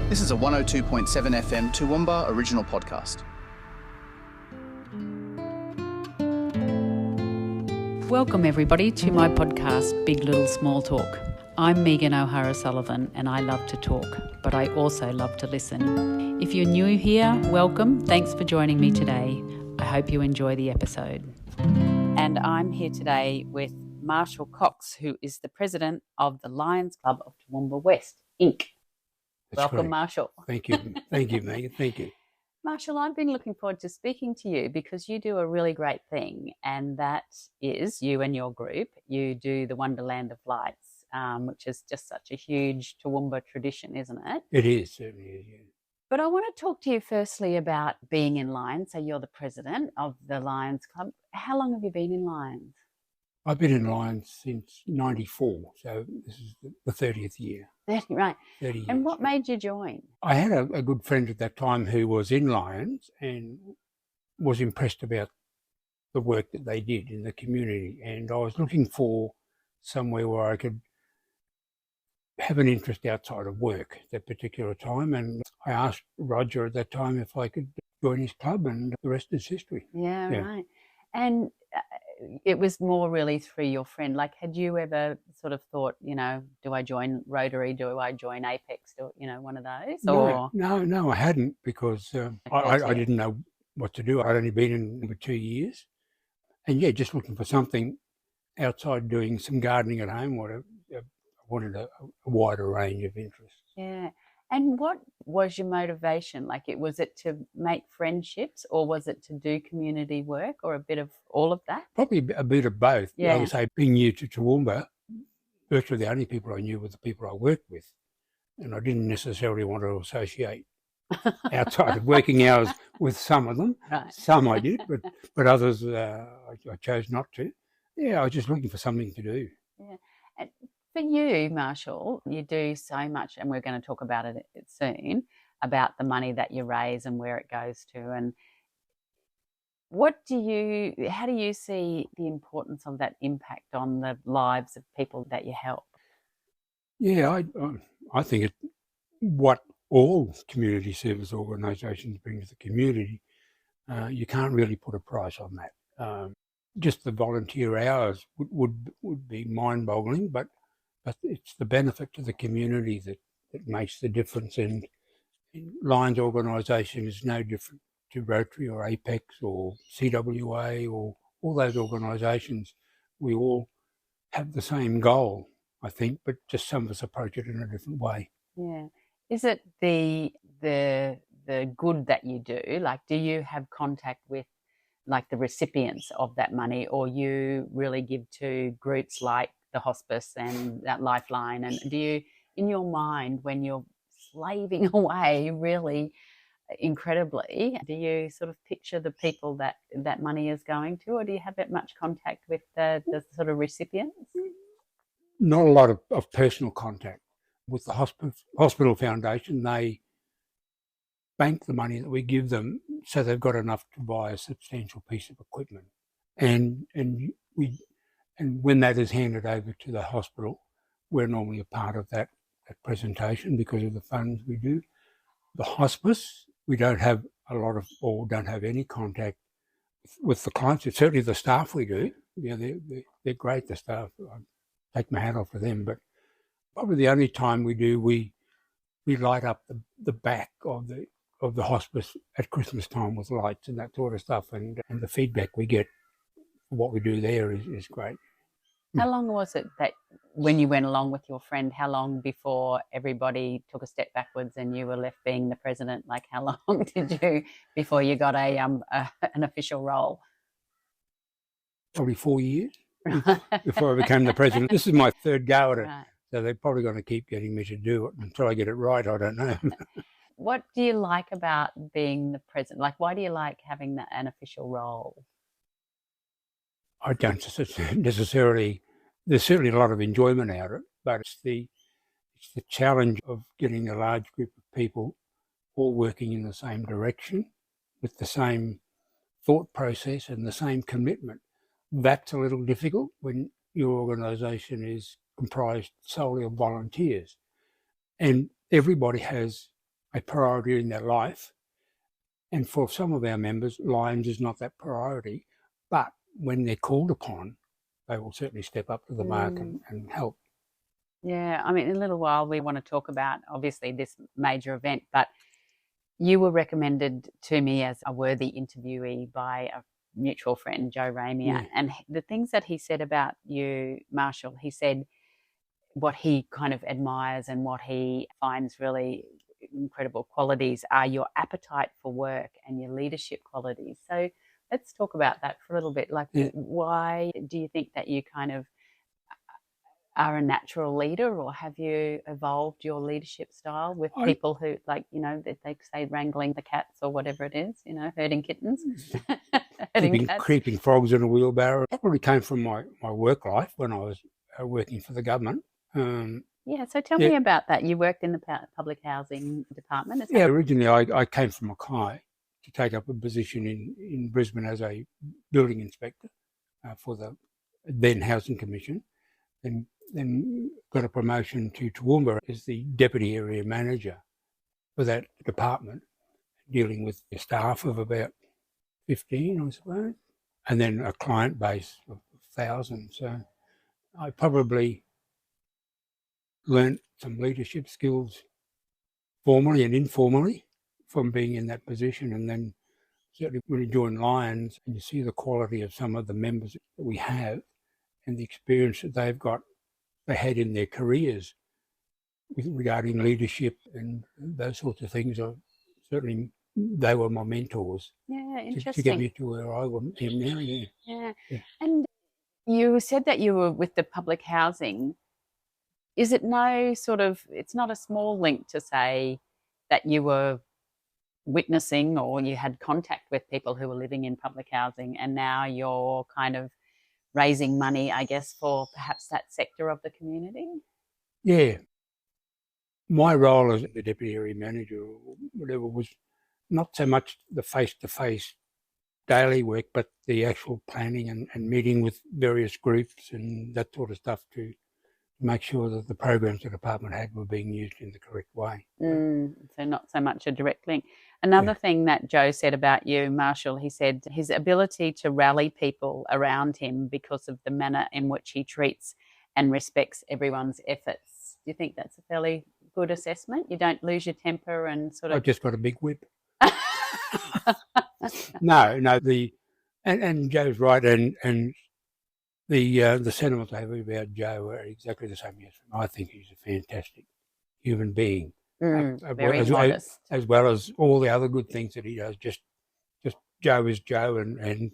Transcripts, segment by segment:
This is a 102.7 FM Toowoomba original podcast. Welcome everybody to my podcast, Big Little Small Talk. I'm Megan O'Hara-Sullivan and I love to talk, but I also love to listen. If you're new here, welcome. Thanks for joining me today. I hope you enjoy the episode. And I'm here today with Marshall Cox, who is the president of the Lions Club of Toowoomba West, Inc. That's Welcome, correct. Marshall. Thank you. Thank you, Megan. Thank you. Marshall, I've been looking forward to speaking to you because you do a really great thing, and that is you and your group. You do the Wonderland of Lights, which is just such a huge Toowoomba tradition, isn't it? It is, certainly is, yeah. But I want to talk to you firstly about being in Lions. So you're the president of the Lions Club. How long have you been in Lions? I've been in Lions since 94, so this is the 30th year. 30, right. 30 years. And what made you join? I had a good friend at that time who was in Lions and was impressed about the work that they did in the community. And I was looking for somewhere where I could have an interest outside of work at that particular time. And I asked Roger at that time if I could join his club, and the rest is history. Yeah. Right. And it was more really through your friend. Like, had you ever sort of thought, do I join Rotary? Do I join Apex? One of those? Or? No, I hadn't, because I didn't know what to do. I'd only been in for 2 years. And yeah, just looking for something outside doing some gardening at home. I wanted a wider range of interests. Yeah. And what was your motivation? Like, was it to make friendships, or was it to do community work, or a bit of all of that? Probably a bit of both. Yeah. I would say, being new to Toowoomba, virtually the only people I knew were the people I worked with. And I didn't necessarily want to associate outside of working hours with some of them. Right. Some I did, but others I chose not to. Yeah, I was just looking for something to do. Yeah. And for you, Marshall, you do so much, and we're going to talk about it soon, about the money that you raise and where it goes to. And how do you see the importance of that impact on the lives of people that you help? Yeah, I think what all community service organisations bring to the community, you can't really put a price on that. Just the volunteer hours would be mind-boggling, but it's the benefit to the community that makes the difference. And Lions organisation is no different to Rotary or Apex or CWA or all those organisations. We all have the same goal, I think, but just some of us approach it in a different way. Yeah. Is it the good that you do? Like, do you have contact with like the recipients of that money, or you really give to groups like the hospice and that Lifeline? And do you, in your mind, when you're slaving away really incredibly, do you sort of picture the people that money is going to, or do you have that much contact with the sort of recipients? Not a lot of personal contact. With the hospital foundation, they bank the money that we give them so they've got enough to buy a substantial piece of equipment. And when that is handed over to the hospital, we're normally a part of that presentation because of the funds we do. The hospice, we don't have don't have any contact with the clients. It's certainly the staff we do. Yeah, they're great, the staff. I take my hat off for them. But probably the only time we do, we light up the back of the hospice at Christmas time with lights and that sort of stuff. And the feedback we get for what we do there is great. How long was it that when you went along with your friend, how long before everybody took a step backwards and you were left being the president? Like, how long did you before you got an official role? Probably 4 years before I became the president. This is my third go at it. Right. So they're probably going to keep getting me to do it until I get it right. I don't know. What do you like about being the president? Like, why do you like having an official role? I don't necessarily. There's certainly a lot of enjoyment out of it, but it's the challenge of getting a large group of people all working in the same direction with the same thought process and the same commitment. That's a little difficult when your organisation is comprised solely of volunteers, and everybody has a priority in their life. And for some of our members, Lions is not that priority. But when they're called upon, they will certainly step up to the mark and help. Yeah, I mean, in a little while we want to talk about, obviously, this major event, but you were recommended to me as a worthy interviewee by a mutual friend, Joe Ramia. Yeah. And the things that he said about you, Marshall, he said what he kind of admires and what he finds really incredible qualities are your appetite for work and your leadership qualities. So let's talk about that for a little bit. Like, why do you think that you kind of are a natural leader, or have you evolved your leadership style with people who, like, you know, they say wrangling the cats or whatever it is, you know, herding kittens, creeping frogs in a wheelbarrow? That probably came from my work life when I was working for the government. Yeah, so tell me about that. You worked in the public housing department. Yeah, originally I came from Mackay to take up a position in Brisbane as a building inspector for the then Housing Commission, and then got a promotion to Toowoomba as the deputy area manager for that department, dealing with a staff of about 15, I suppose, and then a client base of 1,000. So I probably learnt some leadership skills formally and informally from being in that position. And then certainly when you join Lions and you see the quality of some of the members that we have and the experience that they had in their careers regarding leadership and those sorts of things, certainly they were my mentors. Yeah, interesting. To get me to where I am now. Yeah. And you said that you were with the public housing. Is it it's not a small link to say that you were witnessing or you had contact with people who were living in public housing, and now you're kind of raising money, I guess, for perhaps that sector of the community? Yeah. My role as the deputy area manager or whatever was not so much the face-to-face daily work, but the actual planning and meeting with various groups and that sort of stuff to make sure that the programs the department had were being used in the correct way. So not so much a direct link. Another thing that Joe said about you, Marshall, he said his ability to rally people around him because of the manner in which he treats and respects everyone's efforts. Do you think that's a fairly good assessment? You don't lose your temper and sort of... I've just got a big whip. No, and Joe's right, and the sentiments I have about Joe are exactly the same. Yes, I think he's a fantastic human being. Very modest. As well as all the other good things that he does. Just Joe is Joe, and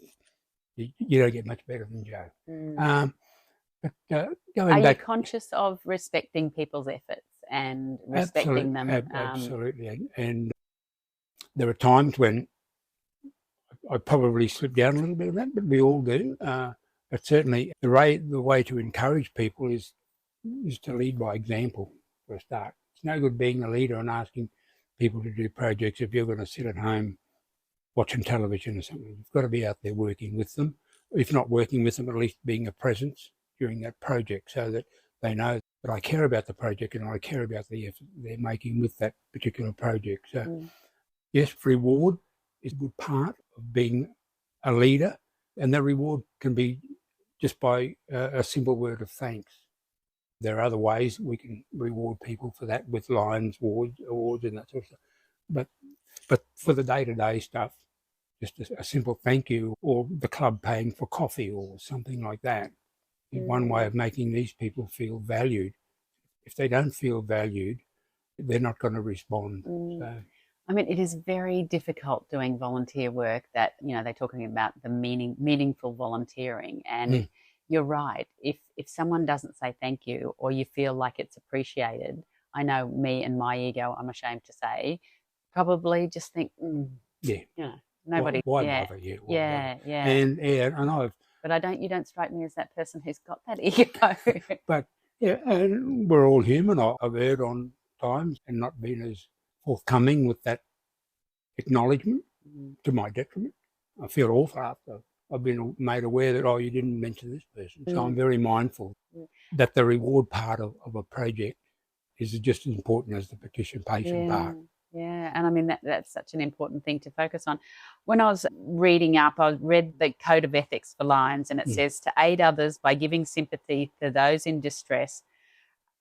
you don't get much better than Joe. But going back, you conscious of respecting people's efforts and respecting them? Absolutely. And there are times when I probably slip down a little bit of that, but we all do. But certainly the way to encourage people is to lead by example for a start. It's no good being a leader and asking people to do projects if you're going to sit at home watching television or something. You've got to be out there working with them. If not working with them, at least being a presence during that project so that they know that I care about the project and I care about the effort they're making with that particular project. So yes, reward is a good part of being a leader, and that reward can be just by a simple word of thanks. There are other ways we can reward people for that with Lions awards and that sort of stuff. But for the day-to-day stuff, just a simple thank you, or the club paying for coffee or something like that is one way of making these people feel valued. If they don't feel valued, they're not going to respond. So, I mean, it is very difficult doing volunteer work that, you know, they're talking about the meaningful volunteering. And you're right. If someone doesn't say thank you or you feel like it's appreciated, I know me and my ego, I'm ashamed to say, probably just think, you know, nobody. Why bother? Yeah. And I've. But you don't strike me as that person who's got that ego. But yeah, and we're all human. I've erred on times and not been as forthcoming with that acknowledgement to my detriment. I feel awful after I've been made aware that, you didn't mention this person. So I'm very mindful that the reward part of a project is just as important as the participation part. Yeah, and I mean that's such an important thing to focus on. When I was reading up, I read the Code of Ethics for Lions, and it says to aid others by giving sympathy to those in distress,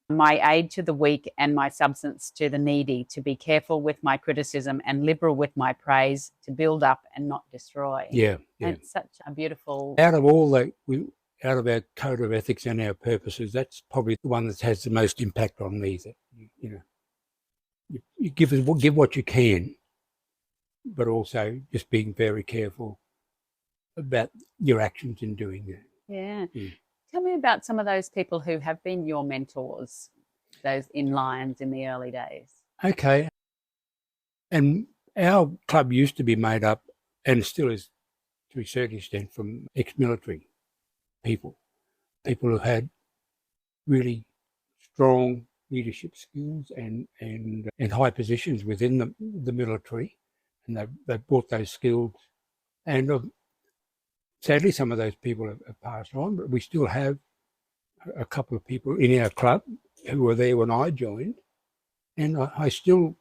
my aid to the weak and my substance to the needy, to be careful with my criticism and liberal with my praise, to build up and not destroy. Yeah, yeah. And it's such a beautiful. Out of all that, out of our code of ethics and our purposes, that's probably the one that has the most impact on me. That you give what you can, but also just being very careful about your actions in doing that. Yeah. Tell me about some of those people who have been your mentors, those in Lions in the early days. Okay. And our club used to be made up, and still is to a certain extent, from ex-military people who had really strong leadership skills and high positions within the military, and they brought those skills. And sadly, some of those people have passed on, but we still have a couple of people in our club who were there when I joined, and I still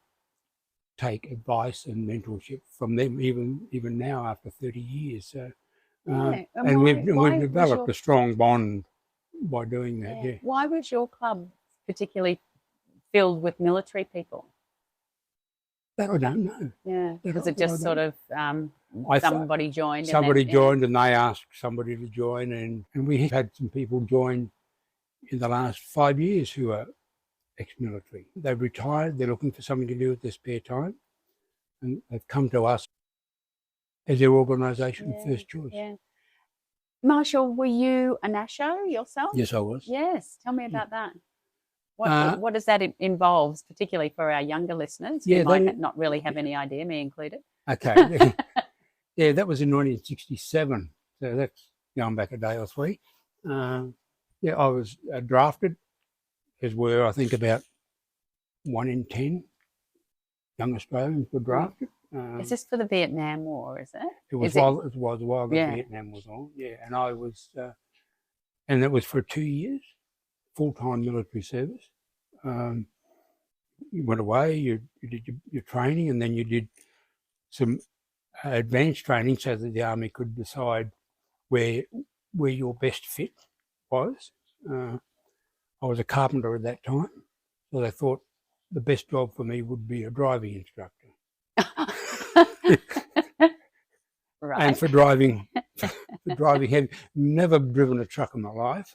take advice and mentorship from them even now after 30 years. So, and we've developed a strong bond by doing that. Yeah. Why was your club particularly filled with military people? That I don't know. Yeah. Was it just sort of somebody joined? Somebody joined and they asked somebody to join, and we had some people join in the last 5 years who are ex-military. They've retired, they're looking for something to do with their spare time, and they've come to us as their organisation first choice. Yeah. Marshall, were you a Nasho yourself? Yes, I was. Yes. Tell me about that. What does that involve, particularly for our younger listeners who might not really have any idea, me included? Okay. Yeah, that was in 1967. So that's going back a day or three. I was drafted, as were, I think, about 1 in 10 young Australians were drafted. Is this for the Vietnam War, is it? It was while the Vietnam was on, and I was, and that was for 2 years, full-time military service. You went away, you did your training, and then you did some advanced training so that the Army could decide where your best fit was. I was a carpenter at that time, so they thought the best job for me would be a driving instructor. Right. And for driving heavy, never driven a truck in my life,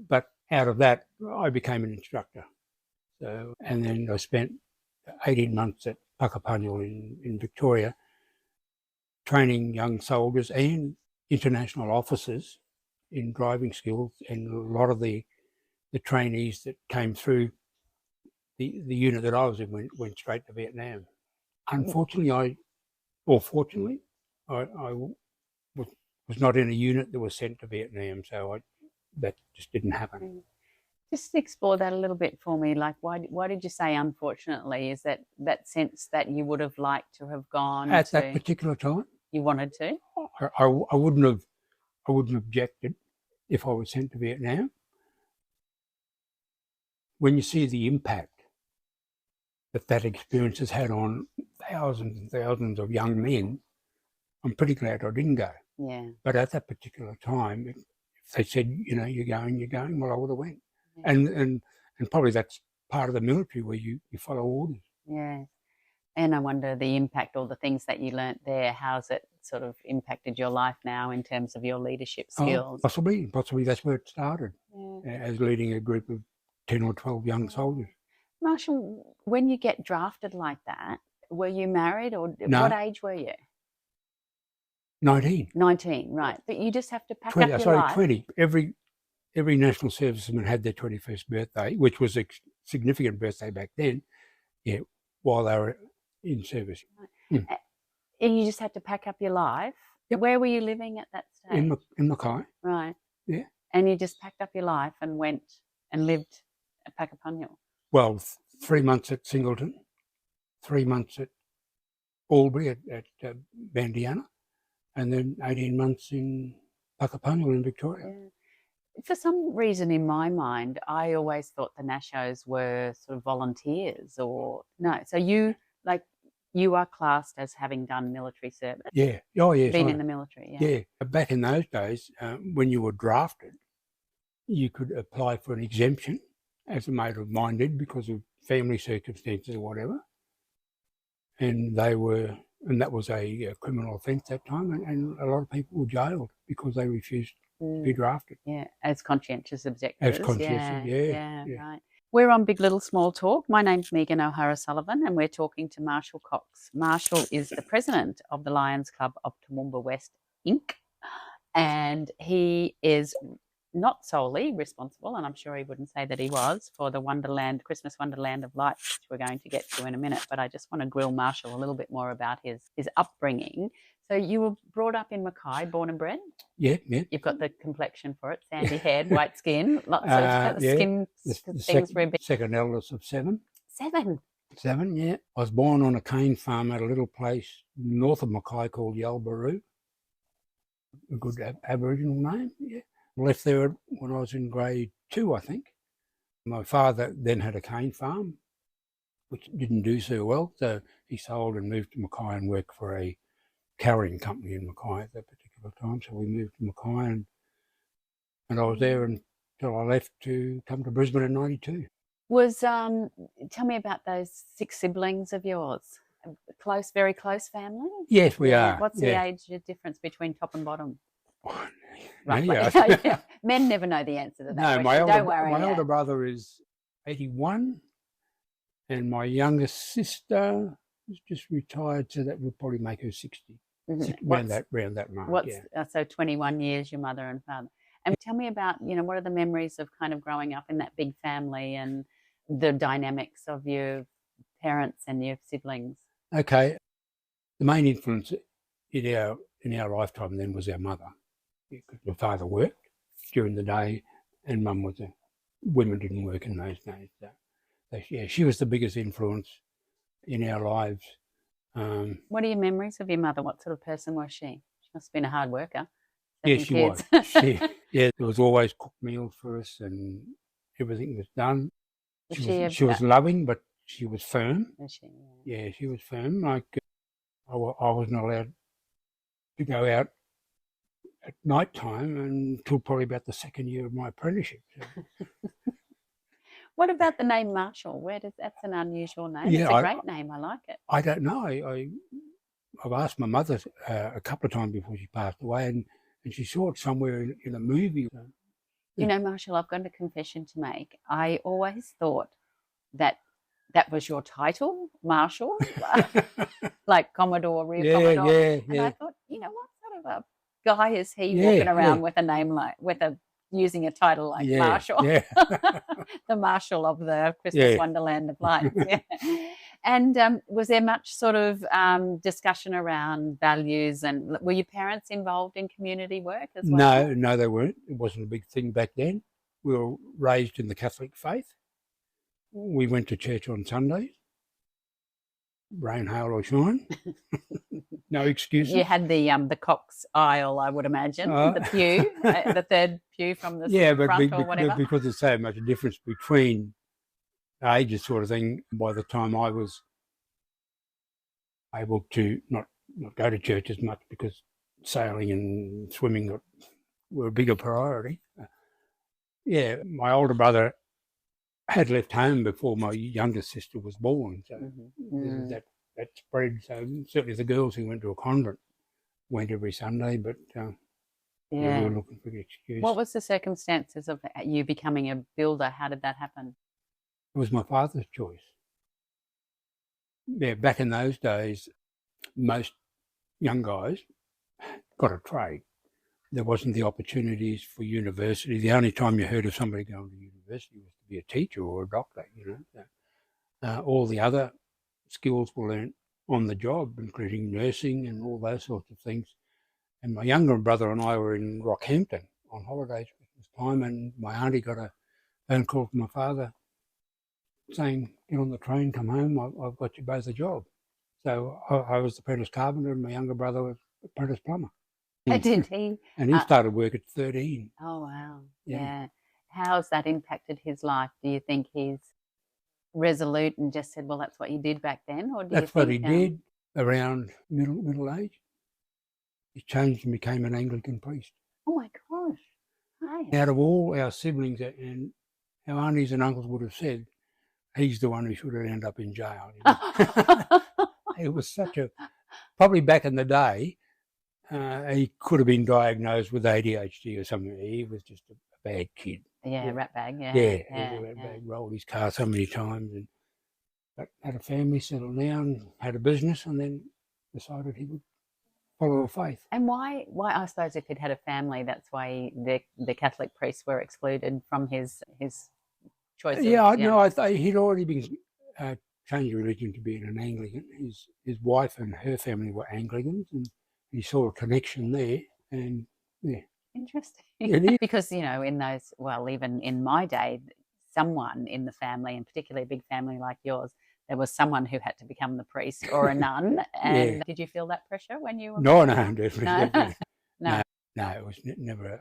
but out of that, I became an instructor. So, and then I spent 18 months at Puckapunyal in Victoria, training young soldiers and international officers in driving skills, and a lot of the trainees that came through the unit that I was in went straight to Vietnam. Unfortunately, fortunately, I was not in a unit that was sent to Vietnam, so that just didn't happen. Just explore that a little bit for me. Like, why did you say unfortunately? Is that sense that you would have liked to have gone at that particular time? You wanted to? I wouldn't have objected if I was sent to Vietnam. When you see the impact that experience has had on thousands and thousands of young men, I'm pretty glad I didn't go. Yeah. But at that particular time, if they said, you're going, well, I would have went. Yeah. And probably that's part of the military where you follow orders. Yeah. And I wonder the impact, all the things that you learnt there, how's it sort of impacted your life now in terms of your leadership skills? Possibly that's where it started, as leading a group of 10 or 12 young soldiers. Marshall, when you get drafted like that, were you married or no. What age were you? 19. 19, right. But you just have to pack up your life. 20. Every national serviceman had their 21st birthday, which was a significant birthday back then, while they were in service. Right. And you just had to pack up your life. Yep. Where were you living at that stage? In Mackay. Right. Yeah. And you just packed up your life and went and lived at Puckapunyal. Well, 3 months at Singleton, 3 months at Albury at Bandiana, and then 18 months in Puckapunyal in Victoria. Yeah. For some reason in my mind, I always thought the Nashos were sort of volunteers or no. So you like you are classed as having done military service, Yeah. Oh, yes. been in the military. Yeah. Yeah. Back in those days, when you were drafted, you could apply for an exemption, as a mate of mine did, because of family circumstances or whatever. And that was a criminal offence that time, and a lot of people were jailed because they refused to be drafted. Yeah, as conscientious objectors. As conscientious, Yeah, right. We're on Big Little Small Talk. My name's Megan O'Hara-Sullivan, and we're talking to Marshall Cox. Marshall is the president of the Lions Club of Toowoomba West, Inc., and he is not solely responsible, and I'm sure he wouldn't say that he was, for the Wonderland, Christmas Wonderland of Lights, which we're going to get to in a minute, but I just want to grill Marshall a little bit more about his upbringing. So you were brought up in Mackay, born and bred? Yeah. You've got the complexion for it, sandy haired, white skin, lots of skin things for a bit. Second eldest of 7. 7? 7, yeah. I was born on a cane farm at a little place north of Mackay called Yalbaroo. A good Aboriginal name, yeah. Left there when I was in grade 2, I think. My father then had a cane farm, which didn't do so well, so he sold and moved to Mackay and worked for a carrying company in Mackay at that particular time. So we moved to Mackay, and I was there until I left to come to Brisbane in 92. Tell me about those 6 siblings of yours. Close, very close family? Yes, we are. What's the age difference between top and bottom? Right. Yeah. Men never know the answer to that question. My older brother is 81, and my youngest sister is just retired, so that would probably make her 60. Around that mark. So 21 years, your mother and father. And tell me about, what are the memories of kind of growing up in that big family and the dynamics of your parents and your siblings? Okay. The main influence in our lifetime then was our mother. Because my father worked during the day and Mum women didn't work in those days. So she was the biggest influence in our lives. What are your memories of your mother? What sort of person was she? She must have been a hard worker. Yeah, she was. There was always cooked meals for us and everything was done. She was loving, but she was firm. Was she? Yeah, she was firm. Like I wasn't allowed to go out at night time until probably about the second year of my apprenticeship. So. What about the name Marshall? That's an unusual name. Yeah, it's a great name. I like it. I don't know. I've asked my mother a couple of times before she passed away, and she saw it somewhere in a movie. Marshall, I've got a confession to make. I always thought that was your title, Marshall, like Commodore, Rear Commodore. Yeah. And I thought, what sort of a guy is he walking around with a name using a title like Marshall? Yeah. The Marshall of the Christmas Wonderland of Lights. Yeah. And was there much sort of discussion around values, and were your parents involved in community work as well? No, they weren't. It wasn't a big thing back then. We were raised in the Catholic faith. We went to church on Sundays, rain, hail or shine. No excuses. You had the Cox aisle, I would imagine, the pew, the third pew from the front or whatever. Because there's so much difference between ages sort of thing, by the time I was able to not go to church as much because sailing and swimming were a bigger priority. My older brother had left home before my youngest sister was born, so that spread. So certainly the girls who went to a convent went every Sunday, but we were looking for the excuse. What was the circumstances of you becoming a builder? How did that happen? It was my father's choice. Yeah, back in those days, most young guys got a trade. There wasn't the opportunities for university. The only time you heard of somebody going to university was to be a teacher or a doctor, all the other skills were learnt on the job, including nursing and all those sorts of things. And my younger brother and I were in Rockhampton on holidays Christmas time, and my auntie got a phone call from my father saying, "Get on the train, come home, I've got you both a job." So I was the apprentice carpenter and my younger brother was apprentice plumber. Did he? And he started work at 13. Oh, wow. Yeah. How has that impacted his life? Do you think he's resolute and just said, well, that's what you did back then? Or do That's you what think, he did around middle age. He changed and became an Anglican priest. Oh my gosh. Right. Out of all our siblings and our aunties and uncles would have said, he's the one who should have ended up in jail. You know? It was such a, probably back in the day, he could have been diagnosed with ADHD or something. He was just a bad kid. Yeah, rat bag. Yeah, Yeah, he was a rat bag, rolled his car so many times, but had a family, settled down, had a business, and then decided he would follow the faith. And why? I suppose if he'd had a family, that's why the Catholic priests were excluded from his choice. He'd already been changed religion to being an Anglican. His wife and her family were Anglicans, and he saw a connection there. And yeah, interesting. Because in those, well, even in my day, someone in the family, and particularly a big family like yours, there was someone who had to become the priest or a nun. And did you feel that pressure when you were? No, definitely. No? Definitely. No. No, it was never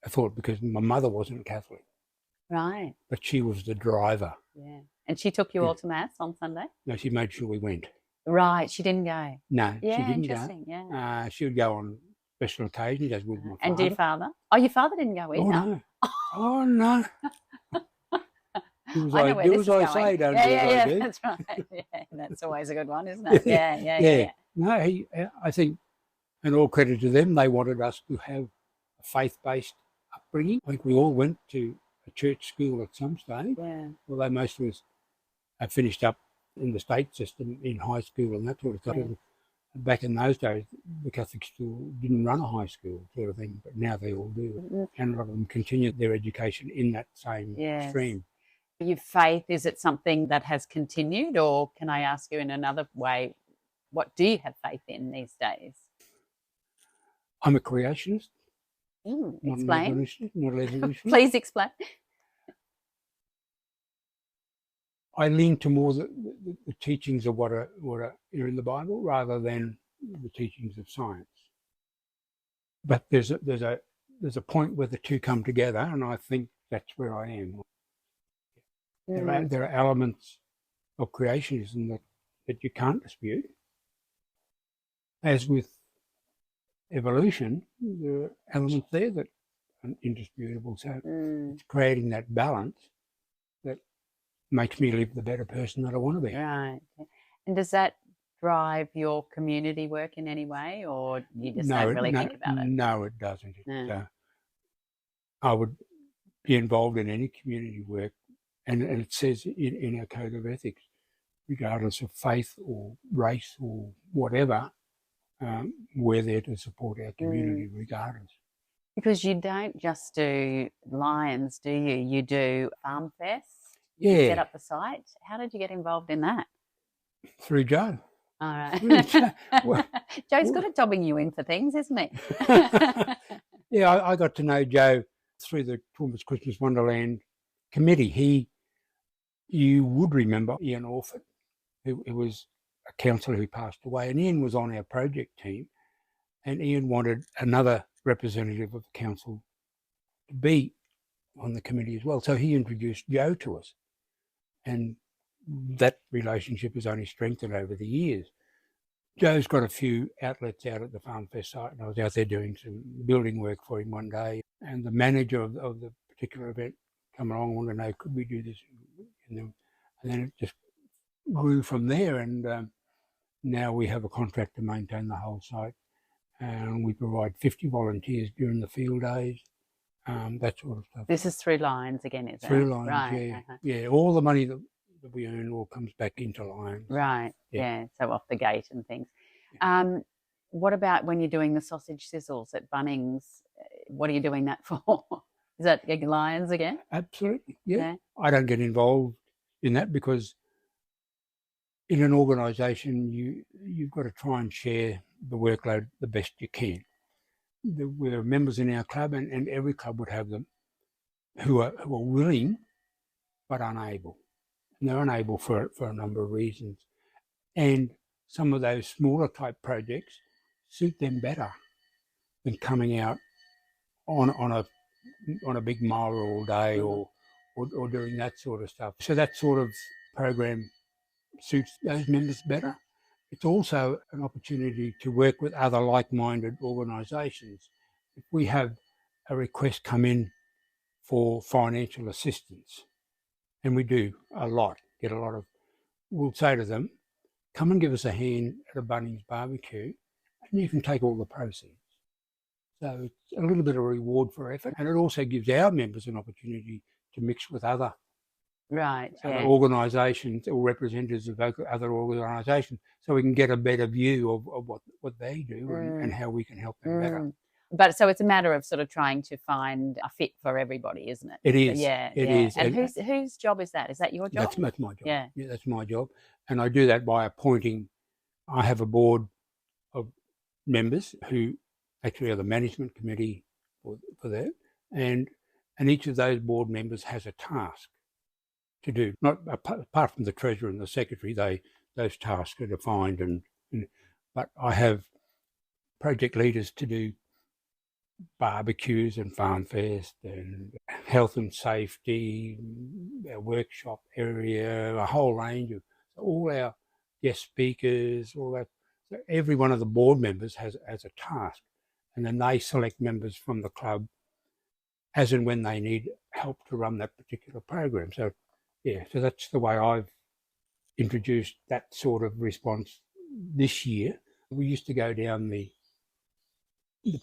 a thought, because my mother wasn't Catholic. Right. But she was the driver. Yeah. And she took you all to Mass on Sunday? No, she made sure we went. Right. She didn't go? No, yeah, she didn't interesting. go. Yeah. She would go on special occasions, as would my father. And your father? Oh, your father didn't go either? Oh, no. Oh, no. Do as I say, don't do as I do. That's right. Yeah, that's always a good one, isn't it? Yeah. No, I think, and all credit to them, they wanted us to have a faith-based upbringing. I think we all went to a church school at some stage. Yeah. Although most of us have finished up in the state system in high school and that sort of stuff. Yeah. Back in those days, the Catholic school didn't run a high school sort of thing, but now they all do. Mm-hmm. And a lot of them continue their education in that same stream. Your faith, is it something that has continued, or can I ask you in another way, what do you have faith in these days? I'm a creationist. Explain. Not an evolutionist. Please explain. I lean to more the teachings of what are in the Bible rather than the teachings of science. But there's a point where the two come together, and I think that's where I am. There are elements of creationism that you can't dispute. As with evolution, there are elements there that are indisputable. So it's creating that balance that makes me live the better person that I want to be. Right. And does that drive your community work in any way, or you just don't really think about it? No, it doesn't. I would be involved in any community work, and it says in our code of ethics, regardless of faith or race or whatever, we're there to support our community regardless. Because you don't just do Lions, do you? You do Farm Fest. Yeah. You set up the site. How did you get involved in that? Through Joe. All right. Joe's good at dobbing you in for things, isn't he? Yeah, I got to know Joe through the Toowoomba's Christmas Wonderland committee. You would remember Ian Orford, who was a councillor who passed away, and Ian was on our project team, and Ian wanted another representative of the council to be on the committee as well. So he introduced Joe to us, and that relationship has only strengthened over the years. Joe's got a few outlets out at the Farm Fest site, and I was out there doing some building work for him one day, and the manager of the particular event come along and wanted to know, could we do this? And then it just grew from there, and now we have a contract to maintain the whole site, and we provide 50 volunteers during the field days, that sort of stuff. This is through Lions again, is it? Through Lions, right. Yeah. Yeah, all the money that we earn all comes back into Lions. Right, yeah, so off the gate and things. Yeah. What about when you're doing the sausage sizzles at Bunnings? What are you doing that for? Is that Lions again? Absolutely, yeah. I don't get involved in that because in an organisation you've got to try and share the workload the best you can. We're members in our club, and every club would have them who are willing but unable. And they're unable for a number of reasons. And some of those smaller type projects suit them better than coming out on a big mower all day or doing that sort of stuff. So that sort of program suits those members better. It's also an opportunity to work with other like-minded organisations. If we have a request come in for financial assistance, and we do get a lot of, we'll say to them, come and give us a hand at a Bunnings barbecue and you can take all the proceeds. So it's a little bit of a reward for effort, and it also gives our members an opportunity to mix with other organisations or representatives of other organisations, so we can get a better view of what they do and how we can help them better. But so it's a matter of sort of trying to find a fit for everybody, isn't it? It is. Yeah, it is. And whose job is that? Is that your job? That's my job. Yeah, that's my job. And I do that by appointing, I have a board of members who actually are the management committee for that. And each of those board members has a task to do. Not apart from the treasurer and the secretary, those tasks are defined. But I have project leaders to do barbecues and farm fest and health and safety, our workshop area, a whole range of all our guest speakers, all that. So every one of the board members has a task, and then they select members from the club as and when they need help to run that particular program. So so that's the way I've introduced that sort of response this year. We used to go down the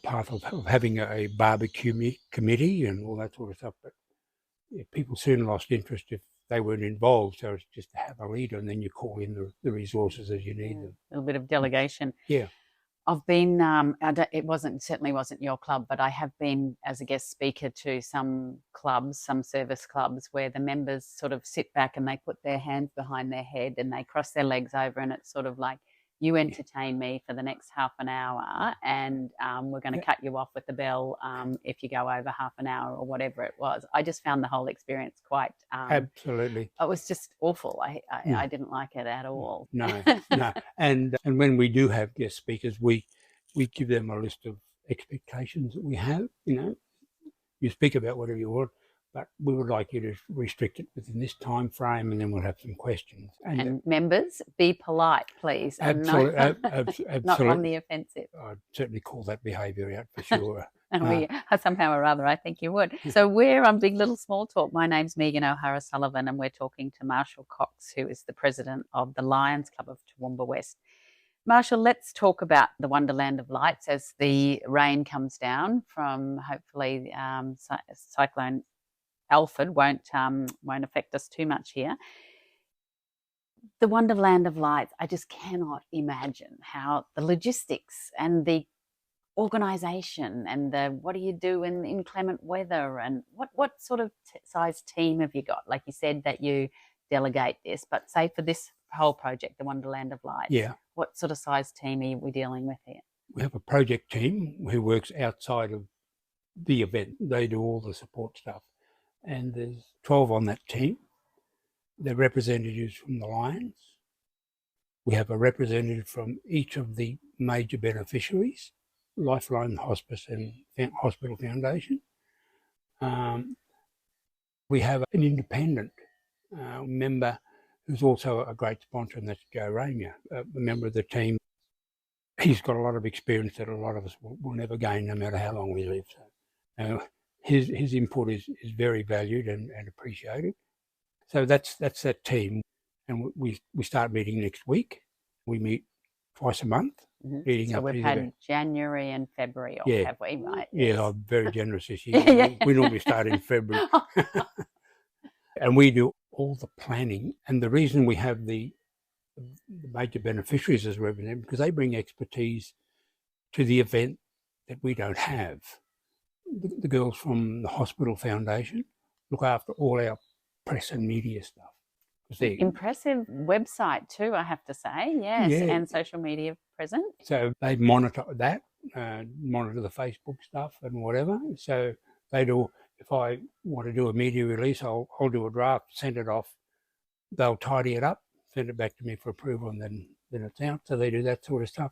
path of having a barbecue committee and all that sort of stuff, but people soon lost interest if they weren't involved. So it's just to have a leader, and then you call in the resources as you need them. A little bit of delegation. Yeah. I've been, certainly wasn't your club, but I have been as a guest speaker to some clubs, some service clubs, where the members sort of sit back and they put their hands behind their head and they cross their legs over, and it's sort of like, you entertain me for the next half an hour, and we're going to cut you off with the bell if you go over half an hour or whatever it was. I just found the whole experience quite... Absolutely. It was just awful. I didn't like it at all. No. And when we do have guest speakers, we give them a list of expectations that we have. You speak about whatever you want, but we would like you to restrict it within this time frame, and then we'll have some questions. And members, be polite, please. Absolutely. Not on the offensive. I'd certainly call that behaviour out for sure. And we somehow or other, I think you would. So we're on Big Little Small Talk. My name's Megan O'Hara-Sullivan, and we're talking to Marshall Cox, who is the president of the Lions Club of Toowoomba West. Marshall, let's talk about the Wonderland of Lights as the rain comes down from hopefully Cyclone Alfred won't affect us too much here. The Wonderland of Lights, I just cannot imagine how the logistics and the organisation and the what do you do in inclement weather, and what sort of size team have you got? Like you said that you delegate this, but say for this whole project, the Wonderland of Lights, what sort of size team are we dealing with here? We have a project team who works outside of the event. They do all the support stuff. And there's 12 on that team. They're representatives from the Lions. We have a representative from each of the major beneficiaries, Lifeline, Hospice and Hospital Foundation. We have an independent member who's also a great sponsor, and that's Joe Ramia, a member of the team. He's got a lot of experience that a lot of us will never gain, no matter how long we live. So, his input is very valued and appreciated. So that's that team, and we start meeting next week. We meet twice a month. So we've had January and February off, have we? Right. Yeah, yes. I'm very generous this year. We normally start in February. And we do all the planning. And the reason we have the major beneficiaries as representatives, because they bring expertise to the event that we don't have. The girls from the Hospital Foundation look after all our press and media stuff. Impressive website too, I have to say. Yes, and social media present. So they monitor that, monitor the Facebook stuff and whatever. So they do. If I want to do a media release, I'll do a draft, send it off. They'll tidy it up, send it back to me for approval, and then it's out. So they do that sort of stuff.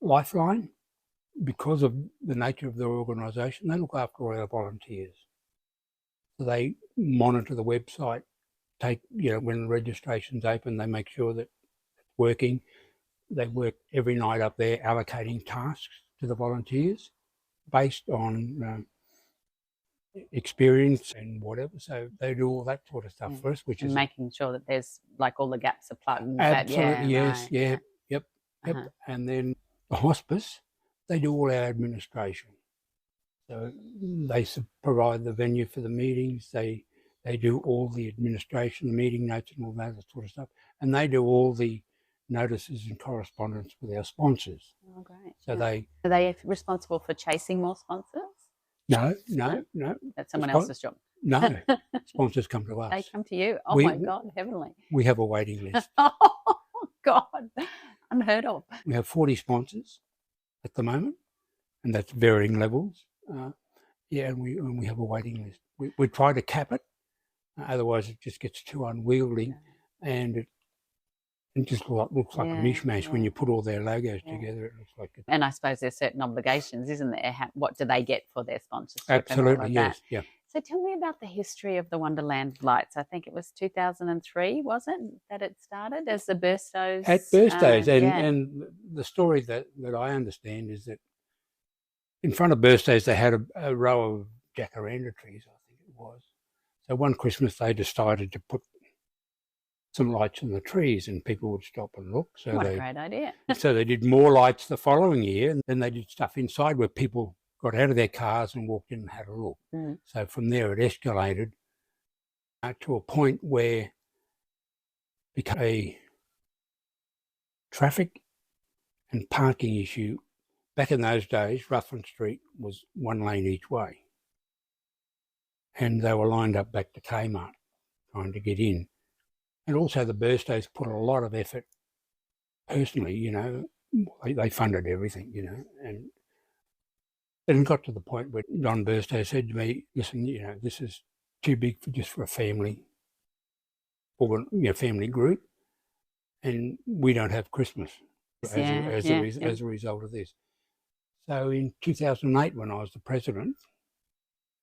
Lifeline, because of the nature of their organisation, they look after all our volunteers. So they monitor the website, take, when the registration's open, they make sure that it's working. They work every night up there allocating tasks to the volunteers based on experience and whatever. So they do all that sort of stuff for us, which and is making sure that there's like all the gaps are plugged. absolutely yes, right, yep. Uh-huh. And then the hospice, they do all our administration. So they provide the venue for the meetings. They do all the administration, the meeting notes, and all that sort of stuff. And they do all the notices and correspondence with our sponsors. Oh, great. So Are they responsible for chasing more sponsors? No. That's someone else's job. No, sponsors come to us. They come to you. Oh my God, heavenly. We have a waiting list. Oh God, unheard of. We have 40 sponsors at the moment, and that's varying levels. And we have a waiting list. We try to cap it, otherwise it just gets too unwieldy, and it just looks like a mishmash when you put all their logos together. It looks like it. And I suppose there's certain obligations, isn't there? What do they get for their sponsorship? Absolutely, and all of yes, that? yeah. So tell me about the history of the Wonderland lights. I think it was 2003, was it, that it started as the Burstows? At Burstows, and the story that I understand is that in front of Burstows they had a row of jacaranda trees, I think it was. So one Christmas they decided to put some lights in the trees and people would stop and look. So what a great idea. So they did more lights the following year, and then they did stuff inside where people got out of their cars and walked in and had a look. So from there it escalated to a point where it became a traffic and parking issue. Back in those days, Ruthven Street was one lane each way. And they were lined up back to Kmart trying to get in. And also the Burstows put a lot of effort personally, they funded everything, and then it got to the point where Don Burstow said to me, listen, this is too big for a family or family group, and we don't have Christmas as a result of this. So in 2008, when I was the president,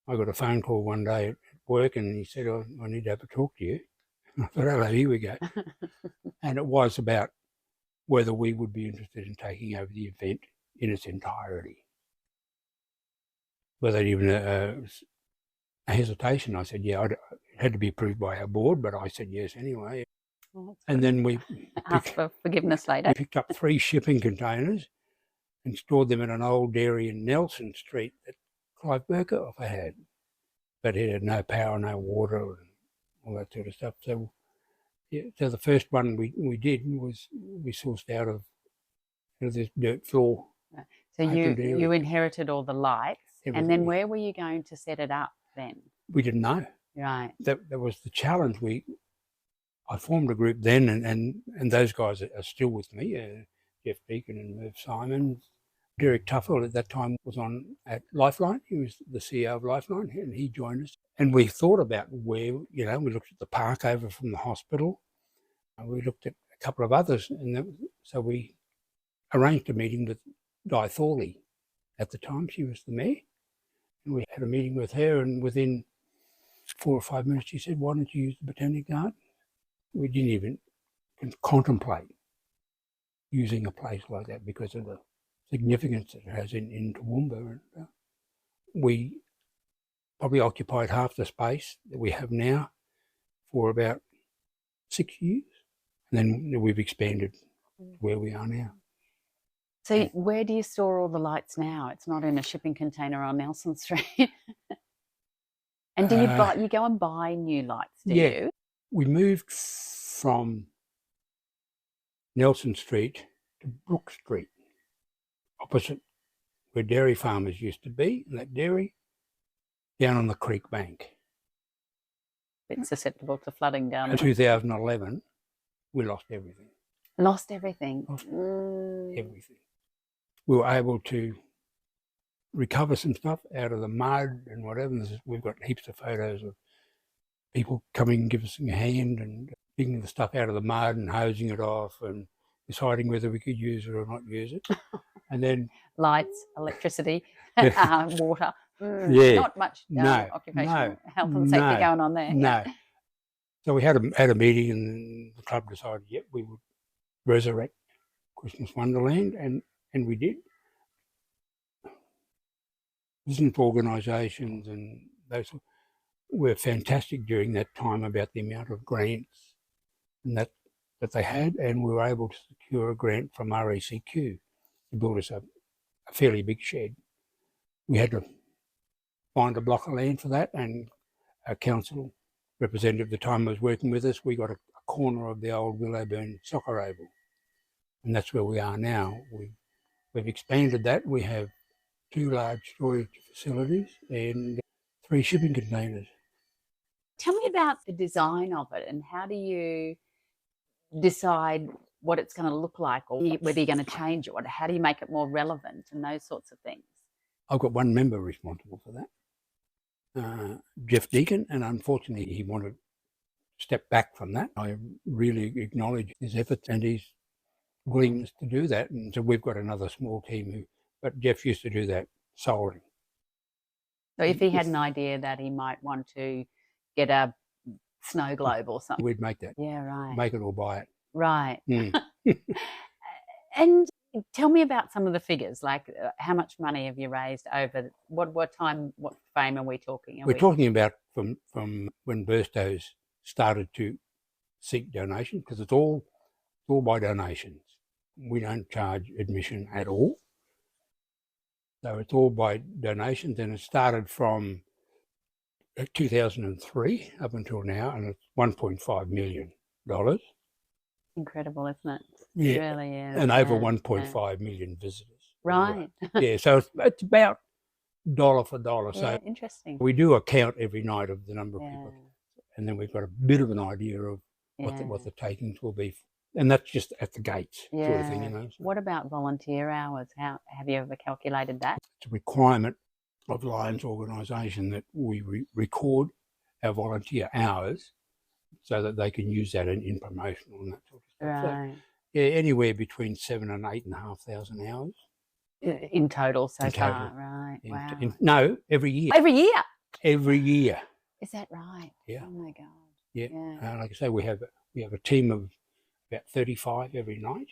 I got a phone call one day at work, and he said, I need to have a talk to you. I thought, hello, here we go. And it was about whether we would be interested in taking over the event in its entirety. Without even a hesitation, I said, yeah, it had to be approved by our board, but I said yes anyway. And then we asked for forgiveness later. We picked up 3 shipping containers and stored them in an old dairy in Nelson Street that Clive Burkhoff had. But it had no power, no water, and all that sort of stuff. So, so the first one we did was we sourced out of this dirt floor. So you inherited all the lights, and then where were you going to set it up then? We didn't know. Right. That was the challenge. I formed a group then, and those guys are still with me. Jeff Deacon and Merv Simon. Derek Tuffle at that time was on at Lifeline. He was the CEO of Lifeline, and he joined us. And we thought about where, we looked at the park over from the hospital. We looked at a couple of others, and so we arranged a meeting with Di Thorley. At the time, she was the mayor. And we had a meeting with her, and within 4 or 5 minutes, she said, why don't you use the Botanic Garden? We didn't even contemplate using a place like that because of the significance it has in Toowoomba. We probably occupied half the space that we have now for about 6 years, and then we've expanded to where we are now. So where do you store all the lights now? It's not in a shipping container on Nelson Street. And do you go and buy new lights, do you? We moved from Nelson Street to Brook Street, opposite where dairy farmers used to be, and that dairy down on the creek bank. Bit susceptible to flooding down there. In 2011, we lost everything. Lost everything? Everything. We were able to recover some stuff out of the mud and whatever. We've got heaps of photos of people coming and give us a hand and digging the stuff out of the mud and hosing it off and deciding whether we could use it or not use it. And then lights, electricity, water. Not much occupational health and safety going on there. No. So we had a meeting, and the club decided, we would resurrect Christmas Wonderland, and we did. Business organisations and those were fantastic during that time about the amount of grants and that they had, and we were able to secure a grant from RACQ to build us a fairly big shed. We had to find a block of land for that, and our council representative at the time was working with us. We got a corner of the old Willowburn soccer oval, and that's where we are now. We've expanded that. We have 2 large storage facilities and 3 shipping containers. Tell me about the design of it, and how do you decide what it's going to look like, or whether you're going to change it, or how do you make it more relevant, and those sorts of things? I've got one member responsible for that, Jeff Deacon, and unfortunately he wanted to step back from that. I really acknowledge his efforts and his willingness to do that, and so we've got another small team but Jeff used to do that solely. So if he had an idea that he might want to get a snow globe or something, we'd make that. Yeah, right. Make it or buy it. Right. Mm. And tell me about some of the figures, like how much money have you raised over what time, what frame are we talking? We're talking about from when Burstows started to seek donation, because it's all by donations. We don't charge admission at all. So it's all by donations, and it started from 2003 up until now, and it's $1.5 million. Incredible, isn't it? Yeah, it really is. And over 1.5 million visitors. Right. Yeah, so it's about dollar for dollar. Yeah, so interesting. We do a count every night of the number of people, and then we've got a bit of an idea of what the takings will be. And that's just at the gates, sort of thing, you know. So what about volunteer hours? How have you ever calculated that? it's a requirement of Lions organisation that we record our volunteer hours so that they can use that in promotional and that sort of stuff. Right. So, yeah, anywhere between 7,000 and 8,500 hours. In total so far, total. Right. Wow. No, every year. Every year? Every year. Is that right? Yeah. Oh my God. Yeah. Like I say, we have a team of about 35 every night,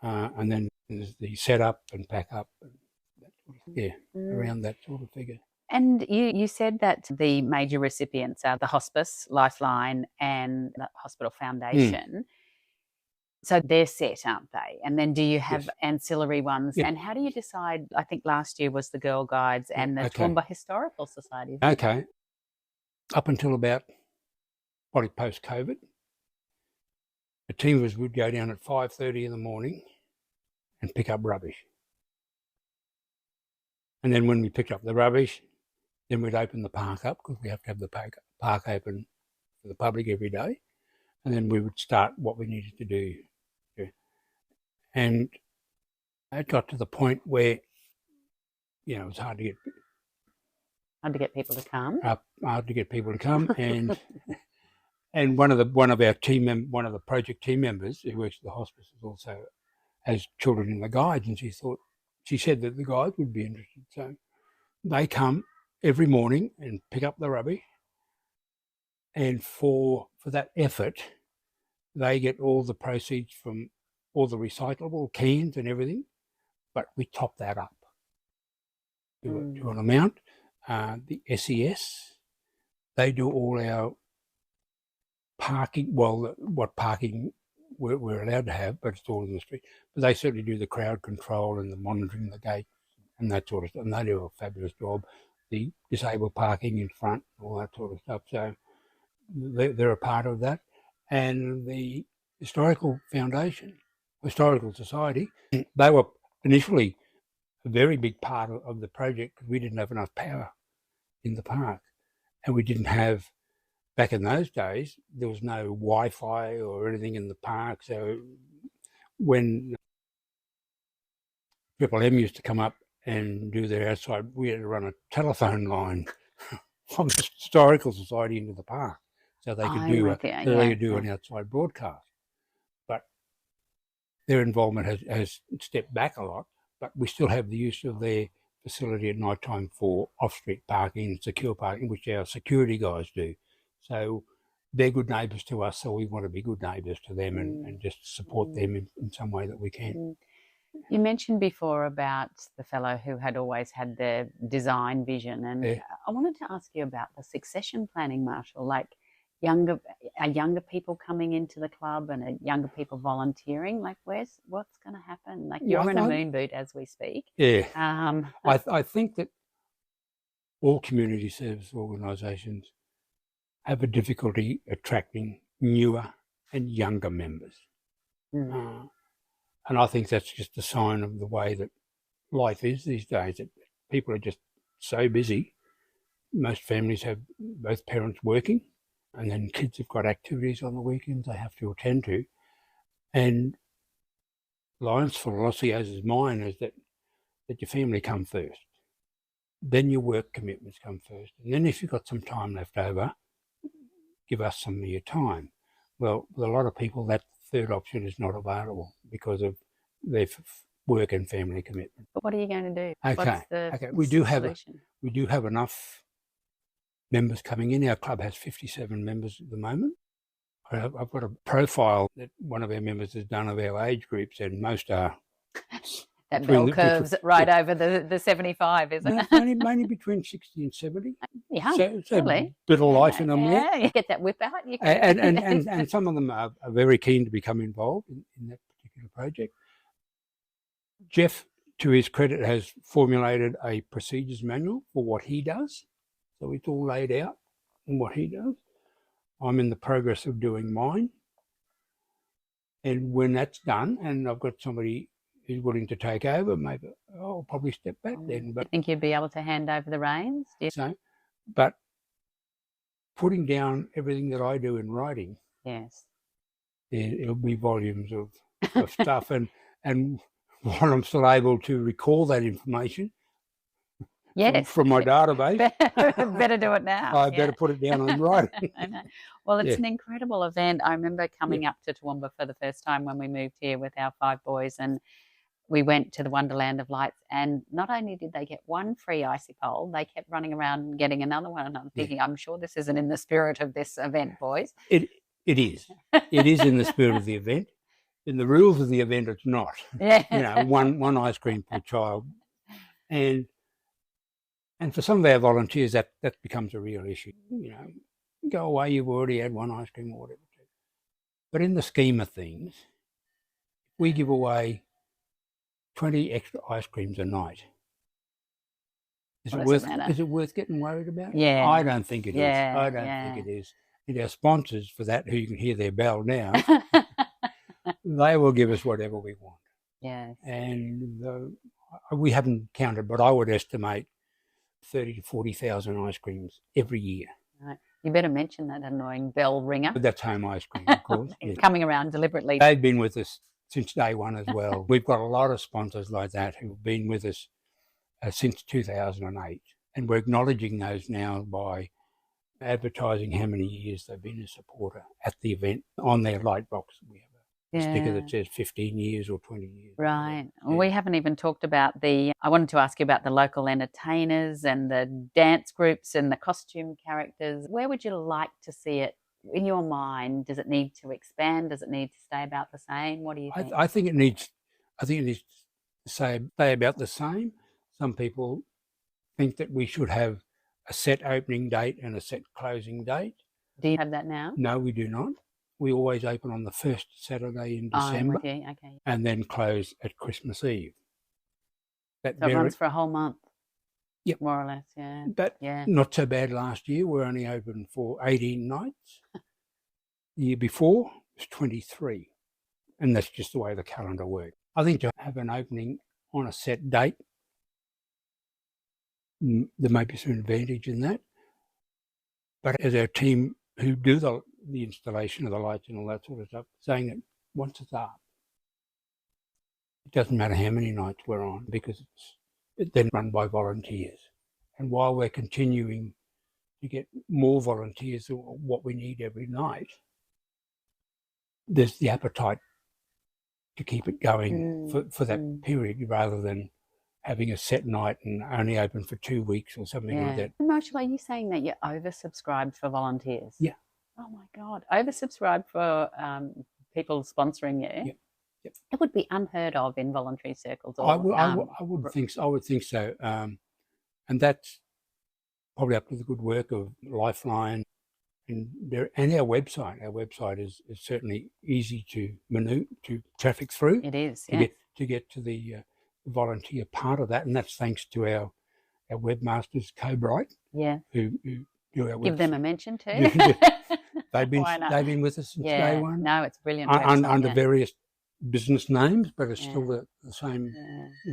and then there's the setup and pack up, and that sort of, around that sort of figure. And you said that the major recipients are the Hospice, Lifeline, and the Hospital Foundation. So they're set, aren't they? And then do you have ancillary ones? Yeah. And how do you decide? I think last year was the Girl Guides and the Toowoomba Historical Society. Okay. Up until about probably post-COVID, the team of us would go down at 5:30 in the morning and pick up rubbish. And then when we picked up the rubbish, then we'd open the park up, because we have to have the park open for the public every day. And then we would start what we needed to do. And it got to the point where, it was hard to get people to come. Hard to get people to come, and and one of the project team members who works at the hospice also has children in the guides, and she said that the guides would be interested. So they come every morning and pick up the rubbish, and for that effort, they get all the proceeds from all the recyclable cans and everything, but we top that up to an amount. The SES, they do all our parking, what parking we're allowed to have, but it's all in the street. But they certainly do the crowd control and the monitoring the gate and that sort of stuff, and they do a fabulous job. The disabled parking in front, all that sort of stuff. So they're a part of that. And the Historical Society, they were initially a very big part of the project, because we didn't have enough power in the park. And we didn't have, back in those days, there was no Wi-Fi or anything in the park. So when Triple M used to come up and do their outside, we had to run a telephone line from the Historical Society into the park, so they could do an outside broadcast. But their involvement has stepped back a lot, but we still have the use of their facility at night time for off-street parking and secure parking, which our security guys do. So they're good neighbours to us, so we want to be good neighbours to them and just support them in some way that we can. You mentioned before about the fellow who had always had the design vision, and I wanted to ask you about the succession planning, Marshall. Like, are younger people coming into the club and are younger people volunteering? Like, what's going to happen? Like, you're in a moon boot as we speak. Yeah. I think that all community service organisations have a difficulty attracting newer and younger members. And I think that's just a sign of the way that life is these days, that people are just so busy. Most families have both parents working, and then kids have got activities on the weekends they have to attend to. And Lion's philosophy, as is mine, is that your family come first. Then your work commitments come first. And then if you've got some time left over, give us some of your time. Well, with a lot of people, that third option is not available because of their work and family commitment. But what are you going to do? Okay. We do have enough members coming in. Our club has 57 members at the moment. I've got a profile that one of our members has done of our age groups, and most are... That bell curves over the 75, isn't it? Mainly between 60 and 70. Yeah, so really. A bit of life in them there. Yeah, you get that whip out. And some of them are very keen to become involved in that particular project. Jeff, to his credit, has formulated a procedures manual for what he does. So it's all laid out in what he does. I'm in the progress of doing mine. And when that's done, and I've got somebody who's willing to take over, maybe I'll probably step back then. But you think you'd be able to hand over the reins? But putting down everything that I do in writing, yes, it'll be volumes of stuff, and while I'm still able to recall that information, from my database, better do it now. I better put it down in writing. I know. Well, it's an incredible event. I remember coming up to Toowoomba for the first time when we moved here with our 5 boys, and we went to the Wonderland of Lights, and not only did they get one free icy pole, they kept running around and getting another one. And I'm thinking, I'm sure this isn't in the spirit of this event, boys. It is. It is in the spirit of the event. In the rules of the event, it's not. Yeah. One ice cream per child. And for some of our volunteers, that becomes a real issue. Go away, you've already had one ice cream or whatever. But in the scheme of things, we give away 20 extra ice creams a night. Is it worth getting worried about? Yeah. I don't think it is. I don't think it is. And our sponsors for that, who you can hear their bell now, they will give us whatever we want. Yes. And we haven't counted, but I would estimate 30 to 40,000 ice creams every year. Right. You better mention that annoying bell ringer. That's home ice cream, of course. Yes. Coming around deliberately. They've been with us since day one as well. We've got a lot of sponsors like that who've been with us since 2008. And we're acknowledging those now by advertising how many years they've been a supporter at the event. On their light box, we have a sticker that says 15 years or 20 years. Right. Well, we haven't even talked about I wanted to ask you about the local entertainers and the dance groups and the costume characters. Where would you like to see it in your mind? Does it need to expand? Does it need to stay about the same? What do you think? I think it needs to stay about the same. Some people think that we should have a set opening date and a set closing date. Do you have that now? No, we do not. We always open on the first Saturday in December, okay. And then close at Christmas Eve. So it runs for a whole month. Yep. More or less, yeah. But not so bad last year. We're only open for 18 nights. The year before was 23. And that's just the way the calendar worked. I think to have an opening on a set date, there may be some advantage in that. But as our team who do the installation of the lights and all that sort of stuff, saying that once it's up, it doesn't matter how many nights we're on, because it's then run by volunteers. And while we're continuing to get more volunteers than what we need every night, there's the appetite to keep it going for that period, rather than having a set night and only open for 2 weeks or something like that. Marshall, are you saying that you're oversubscribed for volunteers? Yeah. Oh my God. Oversubscribed for people sponsoring you. Yep. It would be unheard of in voluntary circles. Or, I would think so. I would think so. And that's probably up to the good work of Lifeline and our website. Our website is certainly easy to traffic through. It is, to get to the volunteer part of that, and that's thanks to our webmasters, Co-Bright, who do our Give website. them a mention too. They've been with us since day one. No, it's a brilliant. Under various business names, but it's still the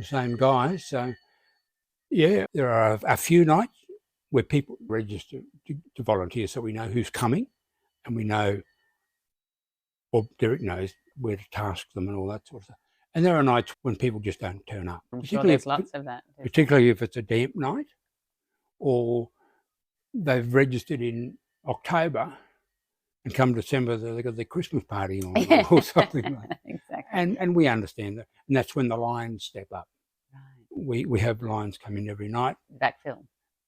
same guys. So there are a few nights where people register to volunteer, so we know who's coming, and we know, or Derek knows where to task them and all that sort of stuff. And there are nights when people just don't turn up. I'm sure there's lots of that. Particularly if it's a damp night, or they've registered in October, and come December they've got their Christmas party on or something like that. Exactly. And we understand that, and that's when the Lions step up. Right. We have Lions come in every night Backfill.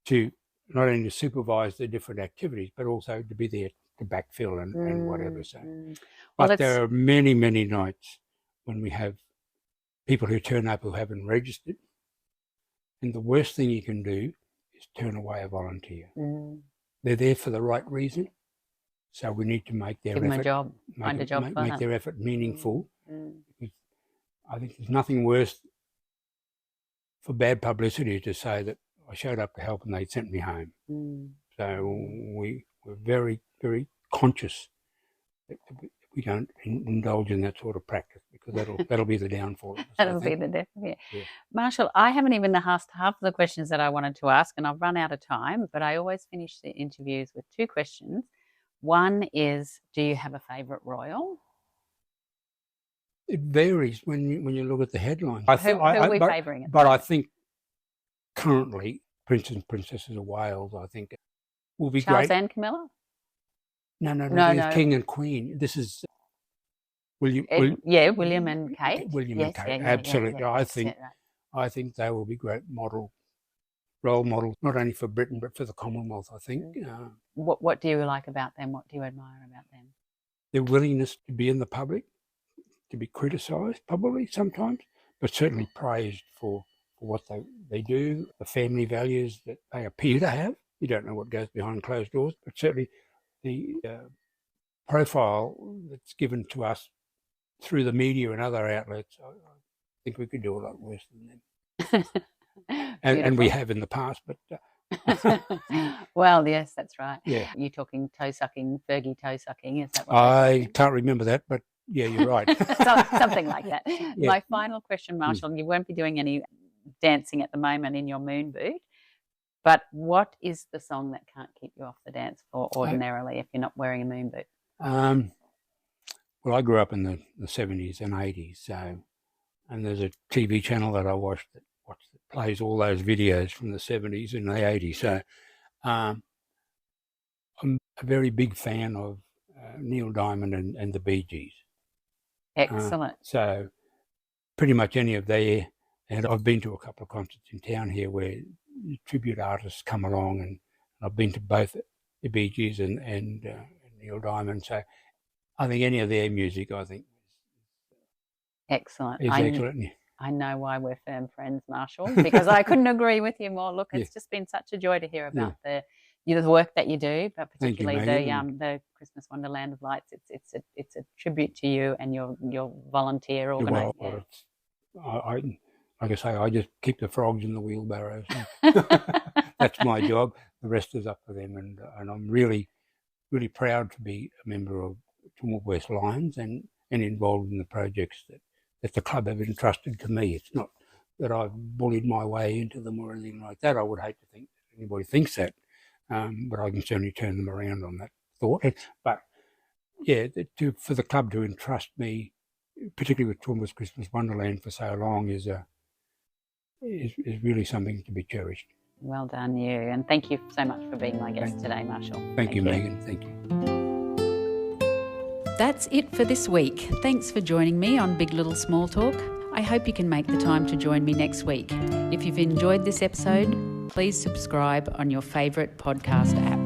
to not only to supervise the different activities, but also to be there to backfill and whatever. So, but there are many nights when we have people who turn up who haven't registered, and the worst thing you can do is turn away a volunteer. They're there for the right reason, so we need to make their Give effort, them a job, find a job for make them. their effort meaningful. Because I think there's nothing worse for bad publicity to say that I showed up to help and they sent me home. So we're very, very conscious that we don't indulge in that sort of practice, because that'll be the downfall. That'll be the definite. Yeah. Marshall, I haven't even asked half of the questions that I wanted to ask, and I've run out of time, but I always finish the interviews with two questions. One is, do you have a favourite royal? It varies when you look at the headlines. Who are we favouring? But I think currently Prince and Princesses of Wales, I think, will be Charles great. and Camilla? No. King and Queen. This is William and Kate. William and Kate. Absolutely. I think they will be great role models, not only for Britain but for the Commonwealth, I think. What do you like about them? What do you admire about them? Their willingness to be in the public, to be criticised probably sometimes, but certainly praised for what they do, the family values that they appear to have. You don't know what goes behind closed doors, but certainly the profile that's given to us through the media and other outlets, I think we could do a lot worse than them. and we have in the past, but... Well, yes, that's right. Yeah. You're talking toe-sucking, Fergie toe-sucking, is that what I can't remember that, but yeah, you're right. Something like that. Yeah. My final question, Marshall, you won't be doing any dancing at the moment in your moon boot, but what is the song that can't keep you off the dance floor ordinarily if you're not wearing a moon boot? Well, I grew up in the 70s and 80s, and there's a TV channel that I watch that plays all those videos from the 70s and the 80s. So I'm a very big fan of Neil Diamond and the Bee Gees. Excellent. So pretty much any of their, and I've been to a couple of concerts in town here where tribute artists come along, and I've been to both the Bee Gees and Neil Diamond. So I think any of their music, I think, excellent. Is excellent. I know why we're firm friends, Marshall, because I couldn't agree with you more. Look, it's just been such a joy to hear about the work that you do, but particularly the Christmas Wonderland of Lights. It's a tribute to you and your volunteer organisation. Well, like I say, I just keep the frogs in the wheelbarrows. That's my job. The rest is up to them, and I'm really, really proud to be a member of Toowoomba West Lions and involved in the projects that the club have entrusted to me. It's not that I've bullied my way into them or anything like that. I would hate to think that anybody thinks that, but I can certainly turn them around on that thought. But yeah, for the club to entrust me, particularly with Toowoomba's Christmas Wonderland for so long, is really something to be cherished. Well done, you, and thank you so much for being my guest today, Marshall. Thank you, Megan. Thank you. That's it for this week. Thanks for joining me on Big Little Small Talk. I hope you can make the time to join me next week. If you've enjoyed this episode, please subscribe on your favourite podcast app.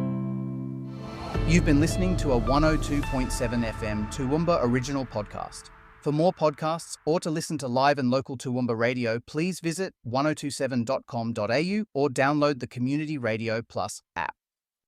You've been listening to a 102.7 FM Toowoomba original podcast. For more podcasts or to listen to live and local Toowoomba radio, please visit 1027.com.au or download the Community Radio Plus app.